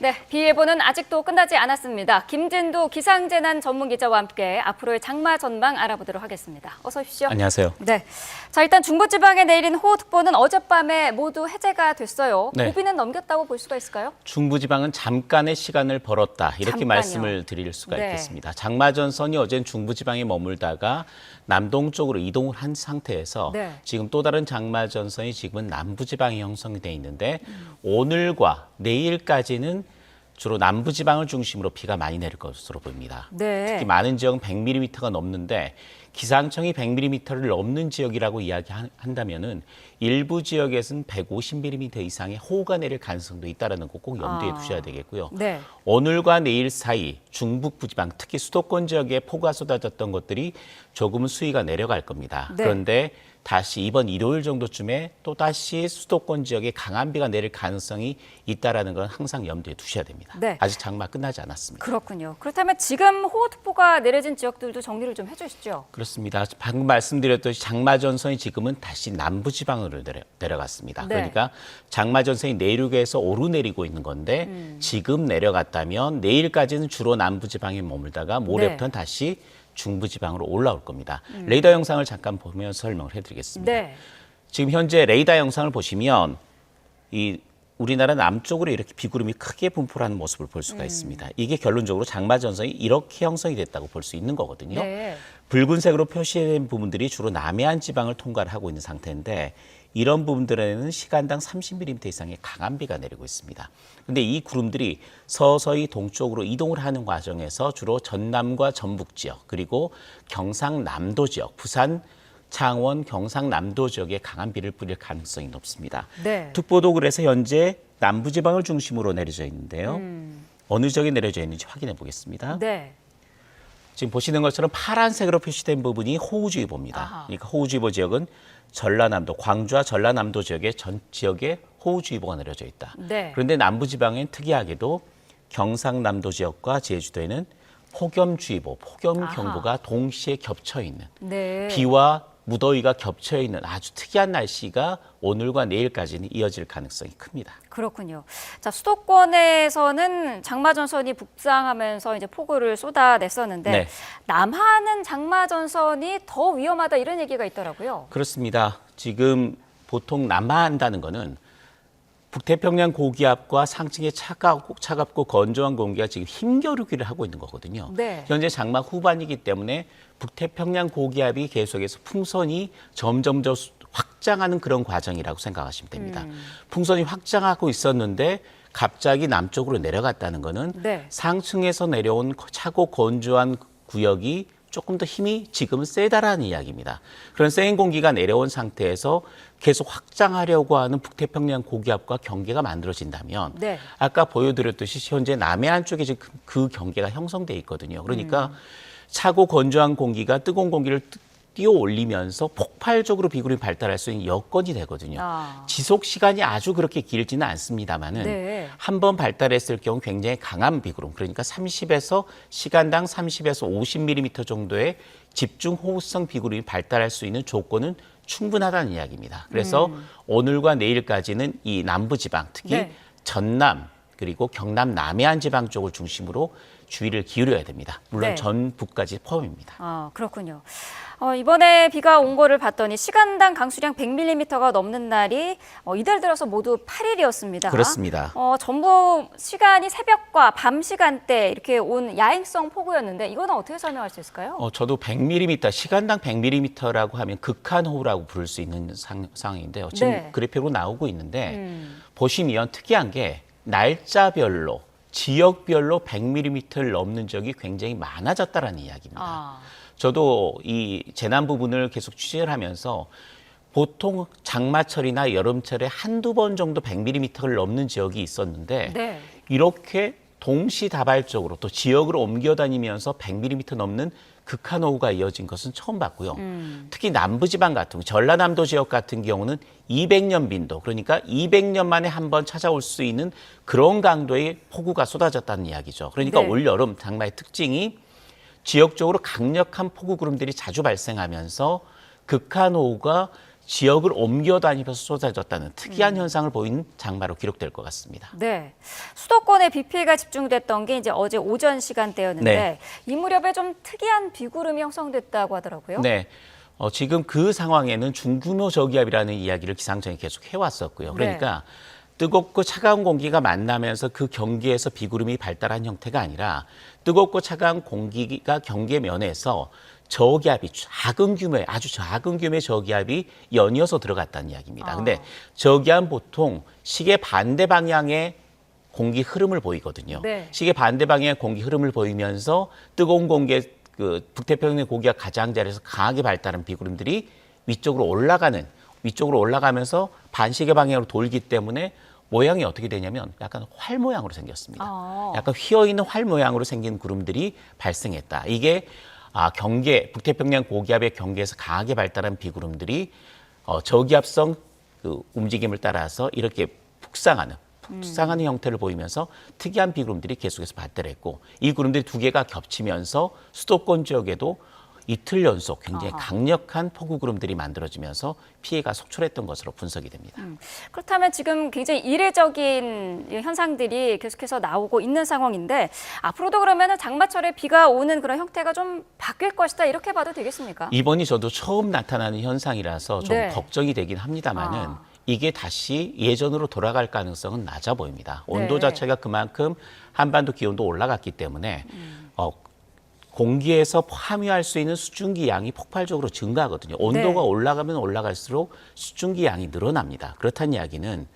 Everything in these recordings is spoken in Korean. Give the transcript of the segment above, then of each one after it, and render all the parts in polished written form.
네, 비 예보는 아직도 끝나지 않았습니다. 김진두 기상재난 전문기자와 함께 앞으로의 장마 전망 알아보도록 하겠습니다. 어서 오십시오. 안녕하세요. 네, 자 일단 중부지방에 내린 호우특보는 어젯밤에 모두 해제가 됐어요. 네. 고비는 넘겼다고 볼 수가 있을까요? 중부지방은 잠깐의 시간을 벌었다. 이렇게 잠깐요. 말씀을 드릴 수가 네. 있겠습니다. 장마전선이 어젠 중부지방에 머물다가 남동쪽으로 이동을 한 상태에서 네. 지금 또 다른 장마전선이 지금은 남부지방에 형성이 돼 있는데 오늘과 내일까지는 주로 남부지방을 중심으로 비가 많이 내릴 것으로 보입니다. 네. 특히 많은 지역은 100mm가 넘는데 기상청이 100mm를 넘는 지역이라고 이야기한다면은 일부 지역에서는 150mm 이상의 호우가 내릴 가능성도 있다는 거 꼭 염두에 두셔야 되겠고요. 네. 오늘과 내일 사이 중북 부지방, 특히 수도권 지역에 폭우가 쏟아졌던 것들이 조금은 수위가 내려갈 겁니다. 네. 그런데 다시 이번 일요일 정도쯤에 또 다시 수도권 지역에 강한 비가 내릴 가능성이 있다는 건 항상 염두에 두셔야 됩니다. 네. 아직 장마 끝나지 않았습니다. 그렇군요. 그렇다면 지금 호우특보가 내려진 지역들도 정리를 좀 해주시죠. 그렇습니다. 방금 말씀드렸듯이 장마전선이 지금은 다시 남부지방으로 내려갔습니다. 네. 그러니까 장마전선이 내륙에서 오르내리고 있는 건데 지금 내려갔다면 내일까지는 주로 남부지방에 머물다가 모레부터는 다시 중부지방으로 올라올 겁니다. 레이더 영상을 잠깐 보면서 설명을 해드리겠습니다. 네. 지금 현재 레이더 영상을 보시면 이 우리나라 남쪽으로 이렇게 비구름이 크게 분포하는 모습을 볼 수가 있습니다. 이게 결론적으로 장마전선이 이렇게 형성이 됐다고 볼 수 있는 거거든요. 네. 붉은색으로 표시된 부분들이 주로 남해안 지방을 통과를 하고 있는 상태인데 이런 부분들에는 시간당 30mm 이상의 강한 비가 내리고 있습니다. 그런데 이 구름들이 서서히 동쪽으로 이동을 하는 과정에서 주로 전남과 전북 지역 그리고 경상남도 지역, 부산, 창원, 경상남도 지역에 강한 비를 뿌릴 가능성이 높습니다. 네. 특보도 그래서 현재 남부지방을 중심으로 내려져 있는데요. 어느 지역에 내려져 있는지 확인해 보겠습니다. 네. 지금 보시는 것처럼 파란색으로 표시된 부분이 호우주의보입니다. 아하. 그러니까 호우주의보 지역은 전라남도, 광주와 전라남도 지역의 전 지역에 호우주의보가 내려져 있다. 네. 그런데 남부지방엔 특이하게도 경상남도 지역과 제주도에는 폭염주의보, 폭염경보가 동시에 겹쳐 있는 네. 비와 무더위가 겹쳐 있는 아주 특이한 날씨가 오늘과 내일까지는 이어질 가능성이 큽니다. 그렇군요. 자, 수도권에서는 장마전선이 북상하면서 이제 폭우를 쏟아냈었는데 네. 남하는 장마전선이 더 위험하다 이런 얘기가 있더라고요. 그렇습니다. 지금 보통 남하한다는 거는 북태평양 고기압과 상층의 차갑고 건조한 공기가 지금 힘겨루기를 하고 있는 거거든요. 네. 현재 장마 후반이기 때문에 북태평양 고기압이 계속해서 풍선이 점점 더 확장하는 그런 과정이라고 생각하시면 됩니다. 풍선이 확장하고 있었는데 갑자기 남쪽으로 내려갔다는 거는 네. 상층에서 내려온 차고 건조한 구역이 조금 더 힘이 지금은 세다라는 이야기입니다. 그런 센 공기가 내려온 상태에서 계속 확장하려고 하는 북태평양 고기압과 경계가 만들어진다면 네. 아까 보여드렸듯이 현재 남해안 쪽에 지금 그 경계가 형성돼 있거든요. 그러니까 차고 건조한 공기가 뜨거운 공기를 띄워 올리면서 폭발적으로 비구름이 발달할 수 있는 여건이 되거든요. 아. 지속 시간이 아주 그렇게 길지는 않습니다만은 네. 한 번 발달했을 경우 굉장히 강한 비구름, 그러니까 시간당 30에서 50mm 정도의 집중 호우성 비구름이 발달할 수 있는 조건은 충분하다는 이야기입니다. 그래서 오늘과 내일까지는 이 남부지방, 특히 네. 전남 그리고 경남 남해안 지방 쪽을 중심으로 주의를 기울여야 됩니다. 물론 네. 전북까지 포함입니다. 아, 그렇군요. 이번에 비가 온 거를 봤더니 시간당 강수량 100mm가 넘는 날이 이달 들어서 모두 8일이었습니다. 그렇습니다. 전부 시간이 새벽과 밤 시간대 이렇게 온 야행성 폭우였는데 이거는 어떻게 설명할 수 있을까요? 저도 100mm, 시간당 100mm라고 하면 극한호우라고 부를 수 있는 상황인데요. 지금 네. 그래픽으로 나오고 있는데 보시면 특이한 게 날짜별로 지역별로 100mm를 넘는 적이 굉장히 많아졌다는 이야기입니다. 아. 저도 이 재난 부분을 계속 취재를 하면서 보통 장마철이나 여름철에 한두 번 정도 100mm를 넘는 지역이 있었는데 네. 이렇게 동시다발적으로 또 지역으로 옮겨 다니면서 100mm 넘는 극한호우가 이어진 것은 처음 봤고요. 특히 남부지방 같은 경우, 전라남도 지역 같은 경우는 200년 빈도, 그러니까 200년 만에 한 번 찾아올 수 있는 그런 강도의 폭우가 쏟아졌다는 이야기죠. 그러니까 네. 올여름 장마의 특징이 지역적으로 강력한 폭우 구름들이 자주 발생하면서 극한호우가 지역을 옮겨 다니면서 쏟아졌다는 특이한 현상을 보이는 장마로 기록될 것 같습니다. 네, 수도권에 비 피해가 집중됐던 게 이제 어제 오전 시간대였는데 네. 이 무렵에 좀 특이한 비구름이 형성됐다고 하더라고요. 네. 지금 그 상황에는 중규모 저기압이라는 이야기를 기상청이 계속 해왔었고요. 그러니까 뜨겁고 차가운 공기가 만나면서 그 경계에서 비구름이 발달한 형태가 아니라 뜨겁고 차가운 공기가 경계 면에서 저기압이 아주 작은 규모의 저기압이 연이어서 들어갔다는 이야기입니다. 근데 저기압은 보통 시계 반대 방향의 공기 흐름을 보이거든요. 네. 시계 반대 방향의 공기 흐름을 보이면서 뜨거운 공기의 그 북태평양 고기가 가장자리에서 강하게 발달한 비구름들이 위쪽으로 올라가면서 반시계 방향으로 돌기 때문에 모양이 어떻게 되냐면 약간 활 모양으로 생겼습니다. 약간 휘어있는 활 모양으로 생긴 구름들이 발생했다. 이게 북태평양 고기압의 경계에서 강하게 발달한 비구름들이 저기압성 그 움직임을 따라서 이렇게 북상하는 형태를 보이면서 특이한 비구름들이 계속해서 발달했고 이 구름들이 두 개가 겹치면서 수도권 지역에도 이틀 연속 굉장히 강력한 폭우 구름들이 만들어지면서 피해가 속출했던 것으로 분석이 됩니다. 그렇다면 지금 굉장히 이례적인 현상들이 계속해서 나오고 있는 상황인데 앞으로도 그러면 장마철에 비가 오는 그런 형태가 좀 바뀔 것이다 이렇게 봐도 되겠습니까? 이번이 저도 처음 나타나는 현상이라서 좀 걱정이 되긴 합니다만은 이게 다시 예전으로 돌아갈 가능성은 낮아 보입니다. 온도 자체가 그만큼 한반도 기온도 올라갔기 때문에 공기에서 함유할 수 있는 수증기 양이 폭발적으로 증가하거든요. 온도가 올라가면 올라갈수록 수증기 양이 늘어납니다. 그렇다는 이야기는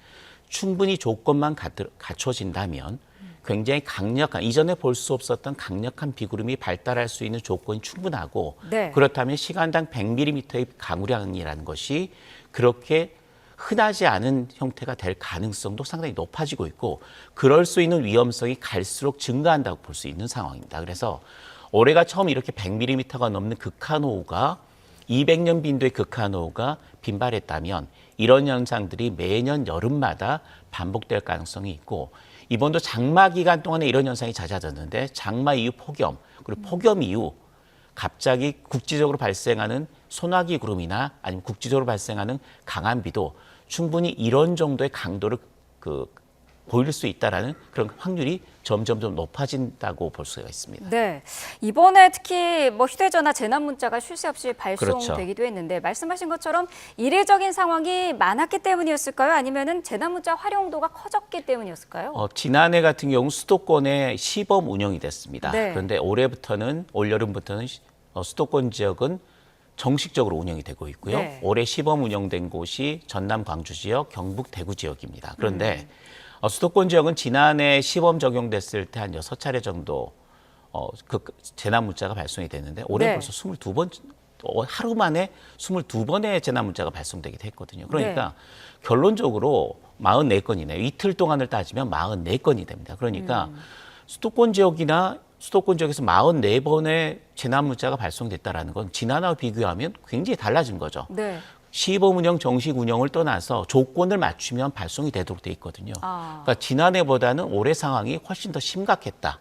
충분히 조건만 갖춰진다면 굉장히 강력한, 이전에 볼 수 없었던 강력한 비구름이 발달할 수 있는 조건이 충분하고 그렇다면 시간당 100mm의 강우량이라는 것이 그렇게 흔하지 않은 형태가 될 가능성도 상당히 높아지고 있고 그럴 수 있는 위험성이 갈수록 증가한다고 볼 수 있는 상황입니다. 그래서 올해가 처음 이렇게 100mm가 넘는 극한호우가 200년 빈도의 극한호우가 빈발했다면 이런 현상들이 매년 여름마다 반복될 가능성이 있고 이번도 장마 기간 동안에 이런 현상이 잦아졌는데 장마 이후 폭염 그리고 폭염 이후 갑자기 국지적으로 발생하는 소나기 구름이나 아니면 국지적으로 발생하는 강한 비도 충분히 이런 정도의 강도를 보일 수 있다라는 그런 확률이 점점 높아진다고 볼 수가 있습니다. 네, 이번에 특히 휴대전화 재난 문자가 쉴 새 없이 발송되기도 그렇죠. 했는데 말씀하신 것처럼 이례적인 상황이 많았기 때문이었을까요? 아니면은 재난 문자 활용도가 커졌기 때문이었을까요? 지난해 같은 경우 수도권에 시범 운영이 됐습니다. 네. 그런데 올 여름부터는 수도권 지역은 정식적으로 운영이 되고 있고요. 올해 시범 운영된 곳이 전남 광주 지역, 경북 대구 지역입니다. 그런데 수도권 지역은 지난해 시범 적용됐을 때 한 6차례 정도 그 재난 문자가 발송이 됐는데 올해 벌써 22번 하루 만에 22번의 재난 문자가 발송되기도 했거든요. 그러니까 결론적으로 44건이네요. 이틀 동안을 따지면 44건이 됩니다. 그러니까 수도권 지역에서 44번의 재난 문자가 발송됐다라는 건 지난해와 비교하면 굉장히 달라진 거죠. 시범 운영, 정식 운영을 떠나서 조건을 맞추면 발송이 되도록 돼 있거든요. 그러니까 지난해보다는 올해 상황이 훨씬 더 심각했다.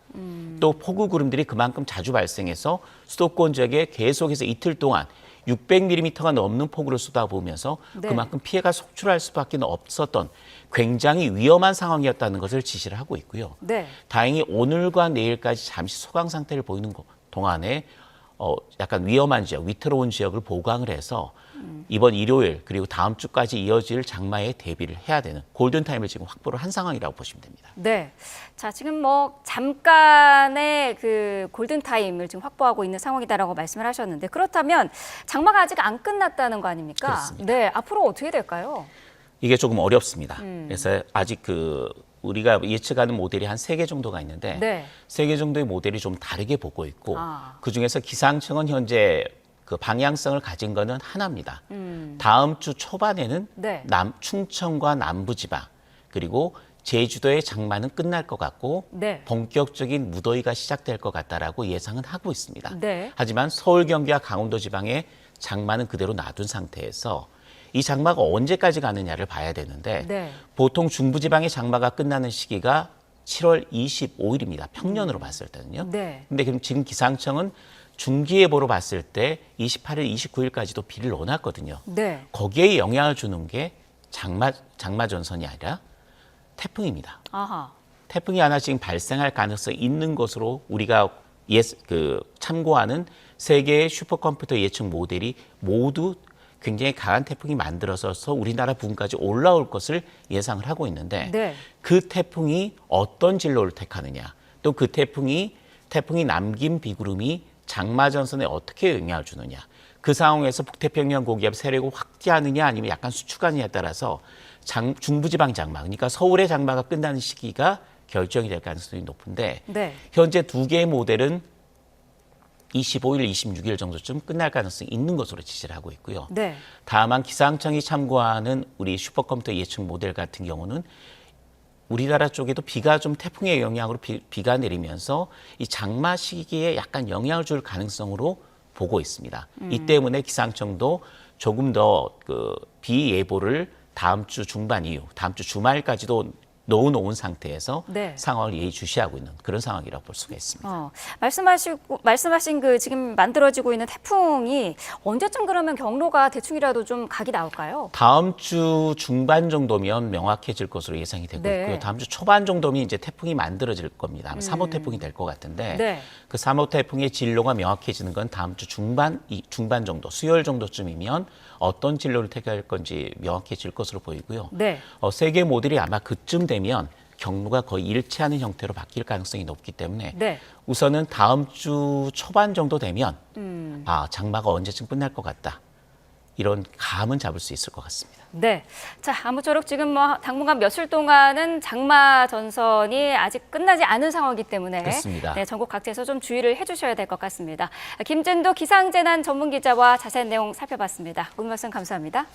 또 폭우 구름들이 그만큼 자주 발생해서 수도권 지역에 계속해서 이틀 동안 600mm가 넘는 폭우를 쏟아부으면서 그만큼 피해가 속출할 수밖에 없었던 굉장히 위험한 상황이었다는 것을 지시를 하고 있고요. 다행히 오늘과 내일까지 잠시 소강 상태를 보이는 동안에 약간 위험한 지역, 위태로운 지역을 보강을 해서 이번 일요일 그리고 다음 주까지 이어질 장마에 대비를 해야 되는 골든타임을 지금 확보를 한 상황이라고 보시면 됩니다. 네. 자, 지금 잠깐의 그 골든타임을 지금 확보하고 있는 상황이다라고 말씀을 하셨는데 그렇다면 장마가 아직 안 끝났다는 거 아닙니까? 그렇습니다. 네. 앞으로 어떻게 될까요? 이게 조금 어렵습니다. 그래서 아직 우리가 예측하는 모델이 한 3개 정도가 있는데 3개 정도의 모델이 좀 다르게 보고 있고 그중에서 기상청은 현재 그 방향성을 가진 거는 하나입니다. 다음 주 초반에는 충청과 남부지방 그리고 제주도의 장마는 끝날 것 같고 본격적인 무더위가 시작될 것 같다라고 예상은 하고 있습니다. 하지만 서울, 경기와 강원도 지방의 장마는 그대로 놔둔 상태에서 이 장마가 언제까지 가느냐를 봐야 되는데 보통 중부지방의 장마가 끝나는 시기가 7월 25일입니다. 평년으로 봤을 때는요. 근데 그럼 지금 기상청은 중기예보로 봤을 때 28일, 29일까지도 비를 넣어놨거든요. 네. 거기에 영향을 주는 게 장마 전선이 아니라 태풍입니다. 아하. 태풍이 하나 지금 발생할 가능성이 있는 것으로 우리가 참고하는 세계의 슈퍼컴퓨터 예측 모델이 모두 굉장히 강한 태풍이 만들어져서 우리나라 부근까지 올라올 것을 예상을 하고 있는데 네. 그 태풍이 어떤 진로를 택하느냐, 또 그 태풍이 남긴 비구름이 장마 전선에 어떻게 영향을 주느냐, 그 상황에서 북태평양 고기압 세력을 확대하느냐 아니면 약간 수축하느냐에 따라서 중부지방 장마, 그러니까 서울의 장마가 끝나는 시기가 결정이 될 가능성이 높은데 네. 현재 두 개의 모델은 25일, 26일 정도쯤 끝날 가능성이 있는 것으로 지시를 하고 있고요. 네. 다만 기상청이 참고하는 우리 슈퍼컴퓨터 예측 모델 같은 경우는 우리나라 쪽에도 비가 좀 태풍의 영향으로 비가 내리면서 이 장마 시기에 약간 영향을 줄 가능성으로 보고 있습니다. 이 때문에 기상청도 조금 더 비 예보를 다음 주 중반 이후, 다음 주 주말까지도 넣어놓은 상태에서 네. 상황을 예의주시하고 있는 그런 상황이라고 볼 수가 있습니다. 말씀하신 그 지금 만들어지고 있는 태풍이 언제쯤 그러면 경로가 대충이라도 좀 각이 나올까요? 다음 주 중반 정도면 명확해질 것으로 예상이 되고 네. 있고요. 다음 주 초반 정도면 이제 태풍이 만들어질 겁니다. 아마 3호 태풍이 될 것 같은데 네. 그 3호 태풍의 진로가 명확해지는 건 다음 주 중반 정도, 수요일 정도쯤이면 어떤 진로를 택할 건지 명확해질 것으로 보이고요. 네. 세계 모델이 아마 그쯤 되면 경로가 거의 일치하는 형태로 바뀔 가능성이 높기 때문에 네. 우선은 다음 주 초반 정도 되면 장마가 언제쯤 끝날 것 같다. 이런 감은 잡을 수 있을 것 같습니다. 네. 자, 아무쪼록 지금 뭐 당분간 며칠 동안은 장마 전선이 아직 끝나지 않은 상황이기 때문에 그렇습니다. 네, 전국 각지에서 좀 주의를 해주셔야 될 것 같습니다. 김진도 기상재난 전문기자와 자세한 내용 살펴봤습니다. 오늘 말씀 감사합니다.